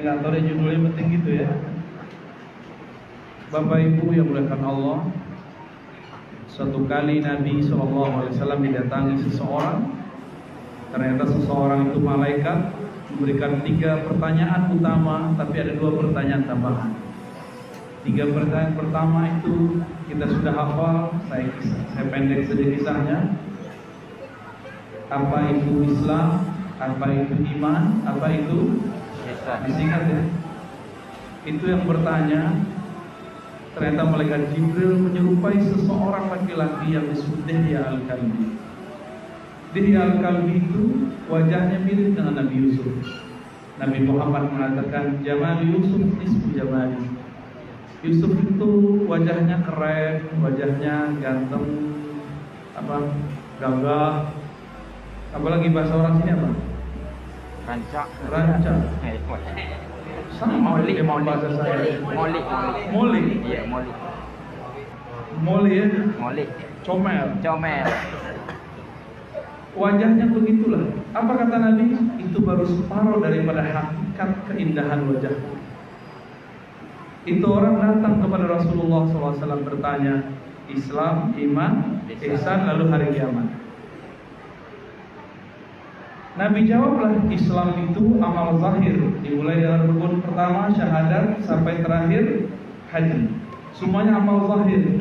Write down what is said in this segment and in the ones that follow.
indikatornya judulnya penting gitu ya. Bapak Ibu yang dimuliakan Allah, suatu kali Nabi SAW didatangi seseorang. Ternyata seseorang itu malaikat memberikan 3 pertanyaan utama, tapi ada 2 pertanyaan tambahan. 3 pertanyaan pertama itu kita sudah hafal, saya pendek saja kisahnya. Apa itu Islam? Apa itu iman? Apa itu? Disingkat ya. Itu yang bertanya. Ternyata malaikat Jibril menyerupai seseorang laki-laki yang disebut Dihya al-Kalbi. Dihya al-Kalbi itu wajahnya mirip dengan Nabi Yusuf. Nabi Muhammad mengatakan Jamal Yusuf nisfu jamali. Yusuf itu wajahnya keren, wajahnya ganteng, gagah. Apalagi bahasa orang sini apa? Rancak. Sama emang bahasa saya. Molik. Iya, molik. Molik ya? Molik. Comel. Wajahnya begitulah. Apa kata Nabi? Itu baru separuh daripada hakikat keindahan wajah. Itu orang datang kepada Rasulullah SAW bertanya, Islam, iman, ihsan, lalu hari kiamat. Nabi jawablah, Islam itu amal zahir, dimulai dari rukun pertama syahadat sampai terakhir haji. Semuanya amal zahir.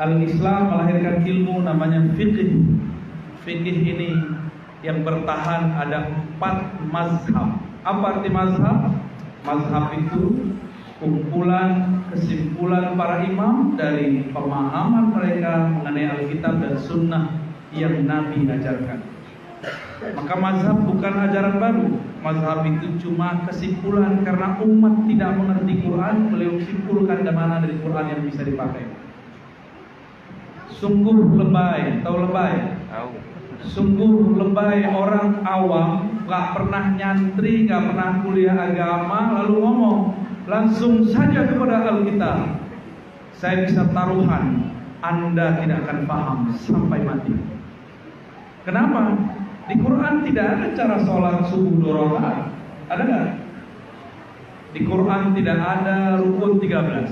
Al-Islam melahirkan ilmu namanya fiqh. Fiqh ini yang bertahan ada 4 mazhab. Apa arti mazhab? Mazhab itu kumpulan kesimpulan para imam dari pemahaman mereka mengenai Alkitab dan Sunnah yang Nabi ajarkan. Maka mazhab bukan ajaran baru. Mazhab itu cuma kesimpulan karena umat tidak mengerti Quran, beliau simpulkan mana dari Quran yang bisa dipakai. Sungguh lebay, tahu lebay? Sungguh lebay orang awam, gak pernah nyantri, gak pernah kuliah agama, lalu ngomong langsung saja kepada Alkitab. Saya bisa taruhan, Anda tidak akan paham sampai mati. Kenapa? Di Quran tidak ada cara sholat subuh 2 rakaat. Ada nggak? Di Quran tidak ada rukun 13.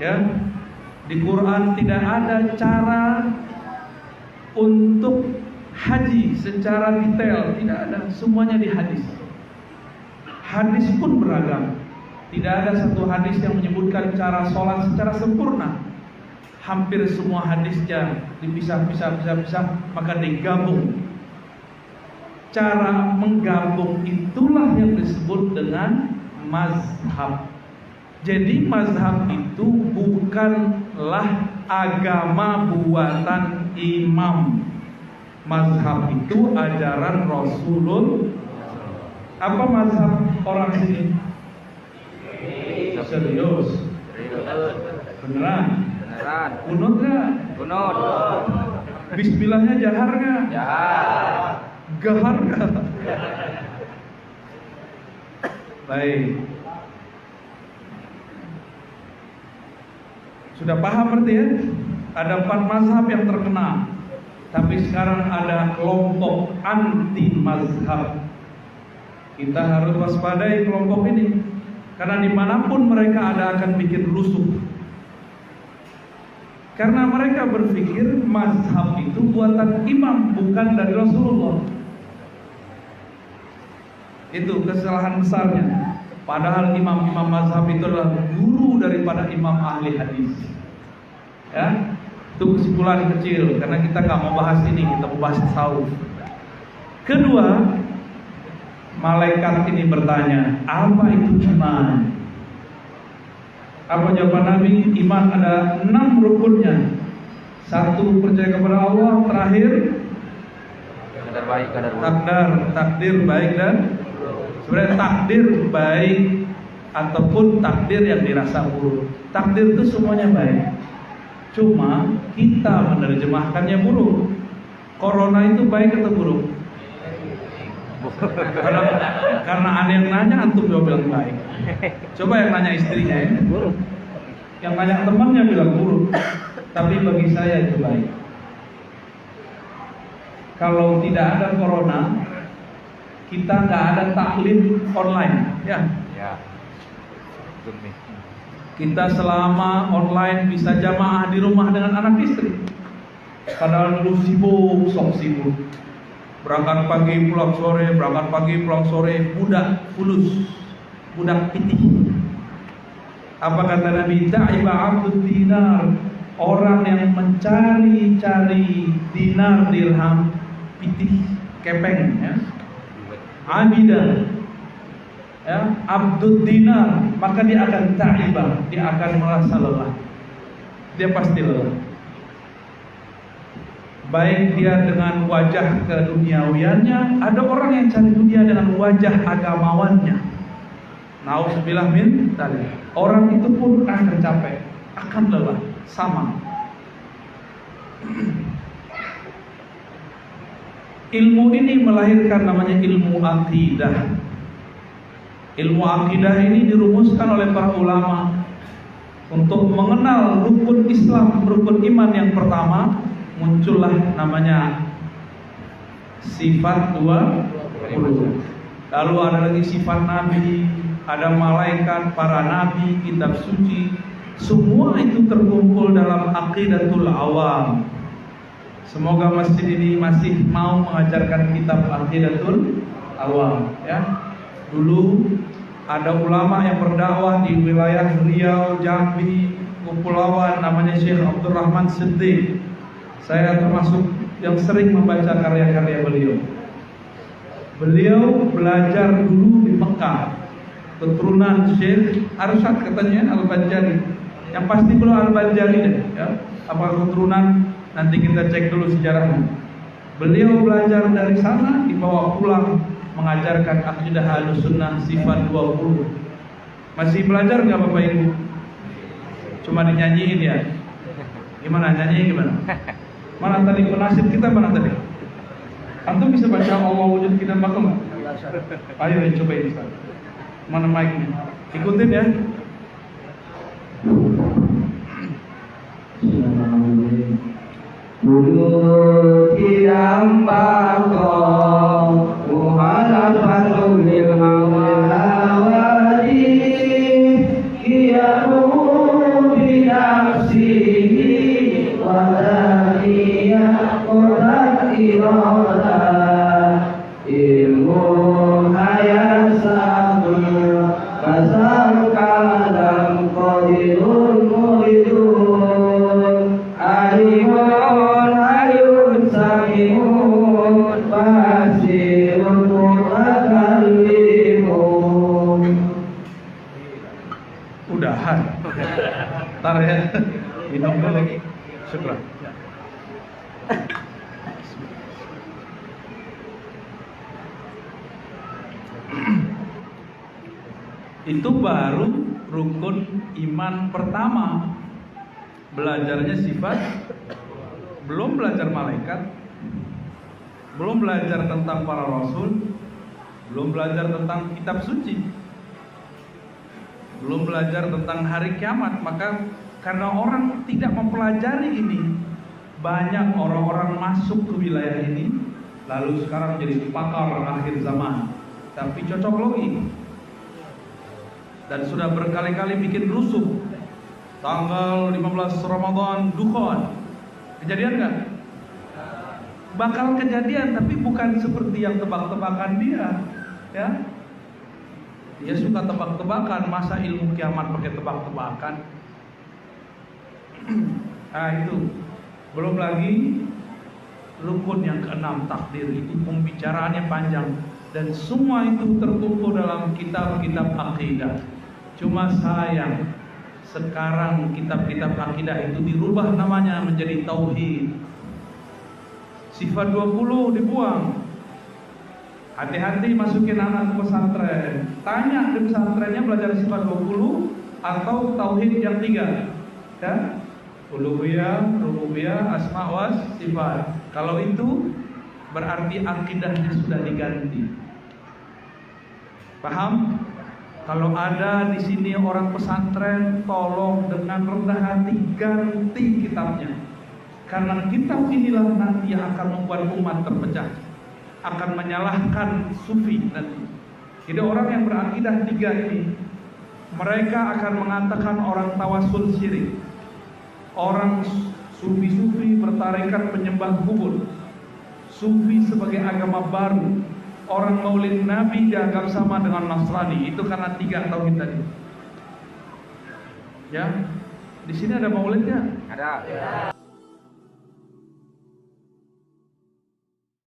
Ya. Di Quran tidak ada cara untuk haji secara detail, tidak ada. Semuanya di hadis. Hadis pun beragam. Tidak ada satu hadis yang menyebutkan cara sholat secara sempurna. Hampir semua hadisnya dipisah-pisah, maka digabung. Cara menggabung itulah yang disebut dengan mazhab. Jadi mazhab itu bukanlah agama buatan imam. Mazhab itu ajaran Rasulullah. Apa mazhab orang sini? Serius? Beneran? Kunut gak? Kunut. Bismillahnya jahar gak? Jahar. Gahar gak? Baik. Sudah paham berarti ya? Ada 4 mazhab yang terkenal. Tapi sekarang ada kelompok anti mazhab. Kita harus waspadai kelompok ini. Karena dimanapun mereka ada akan bikin rusuh. Karena mereka berpikir mazhab itu buatan imam, bukan dari Rasulullah. Itu kesalahan besarnya. Padahal imam-imam mazhab itu adalah guru daripada imam ahli hadis. Ya, itu kesimpulan kecil. Karena kita nggak mau bahas ini, kita mau bahas tasawuf. Kedua, malaikat ini bertanya, apa itu iman? Apa jawaban Nabi? Iman ada 6 rukunnya. 1, percaya kepada Allah. Terakhir, Kadar baik, kadar buruk. takdir baik dan sebenarnya takdir baik ataupun takdir yang dirasa buruk. Takdir itu semuanya baik. Cuma kita menerjemahkannya buruk. Corona itu baik atau buruk? Karena ada yang nanya, antum jawab bilang baik. Coba yang nanya istrinya ya, buruk. Yang nanya temannya bilang buruk. Tapi bagi saya itu baik. Kalau tidak ada corona, kita nggak ada taklim online, ya. Ya. Betul nih. Kita selama online bisa jamaah di rumah dengan anak istri. Padahal dulu sibuk, sok sibuk. Berangkat pagi pulang sore, berangkat pagi pulang sore, budak fulus, budak pitih. Apa kata Nabi? Ta'iba abdud dinar, orang yang mencari-cari dinar dirham pitih kepeng, ya. Abidan, ya, abdud dinar, maka dia akan ta'ibah, dia akan merasa lelah. Dia pasti lelah. Baik dia dengan wajah keduniawiannya, ada orang yang cari dunia dengan wajah agamawannya. Nauzubillah min dzalik. Orang itu pun akan capek, akan lelah, sama. Ilmu ini melahirkan namanya ilmu akidah. Ilmu akidah ini dirumuskan oleh para ulama untuk mengenal rukun Islam, rukun iman yang pertama. Muncullah namanya sifat 20. Lalu ada lagi sifat nabi, ada malaikat, para nabi, kitab suci. Semua itu terkumpul dalam aqidatul awam. Semoga masjid ini masih mau mengajarkan kitab aqidatul awam, ya. Dulu ada ulama yang berdakwah di wilayah Riau, Jambi, Kepulauan, namanya Syekh Abdurrahman Siddiq. Saya termasuk yang sering membaca karya-karya beliau. Beliau belajar dulu di Mekah, keturunan Syekh Arsyad katanya Al-Banjari. Yang pasti belum Al-Banjari deh, ya. Apa keturunan, nanti kita cek dulu sejarahnya. Beliau belajar dari sana, dibawa pulang mengajarkan akidah Ahlussunnah sifat 20. Masih belajar nggak Bapak Ibu? Cuma dinyanyiin ya. Gimana nyanyi gimana? Mana tadi penasib kita, mana tadi? Antum bisa baca Allah wujud kita bakal nggak? Ayo cobain Ustaz. Mana mic-nya? Ikutin ya. Wujud idam bakal muhalafatul lil hawadi kiyamu binafsihi wadahiyah kodak iradah ilmu hayat sabur kasar kalam qadirun muridun alimun ayun samiun basirun mutakallimun. Udahan. Ntar ya. Minum dulu. Syukur. Itu baru rukun iman pertama. Belajarnya sifat, belum belajar malaikat, belum belajar tentang para rasul, belum belajar tentang kitab suci, belum belajar tentang hari kiamat. Maka karena orang tidak mempelajari ini, banyak orang-orang masuk ke wilayah ini, lalu sekarang jadi pakar akhir zaman, tapi cocok logi. Dan sudah berkali-kali bikin rusuh. Tanggal 15 Ramadan Dukhon. Kejadian nggak? Bakal kejadian, tapi bukan seperti yang tebak-tebakan dia, ya. Dia suka tebak-tebakan, masa ilmu kiamat pakai tebak-tebakan. Nah itu. Belum lagi rukun yang keenam, takdir. Itu pembicaraannya panjang. Dan semua itu terkumpul dalam kitab-kitab akidah. Cuma sayang, sekarang kitab-kitab akidah itu dirubah namanya menjadi tauhid. Sifat 20 dibuang. Hati-hati masukin anak ke pesantren. Tanya di pesantrennya belajar sifat 20 atau tauhid yang 3. Ya? Uluhiyah, rububiyah, asma was sifat. Kalau itu berarti akidahnya sudah diganti. Paham? Kalau ada di sini orang pesantren, tolong dengan rendah hati ganti kitabnya. Karena kitab inilah nanti yang akan membuat umat terpecah. akan menyalahkan sufi nanti. Jadi orang yang berakidah tiga ini, mereka akan mengatakan orang tawasul syirik, orang sufi-sufi bertarekat penyembah kubur, sufi sebagai agama baru, orang maulid Nabi dianggap sama dengan Nasrani. Itu karena tiga tauhid tadi. Ya, di sini ada maulidnya. Ada.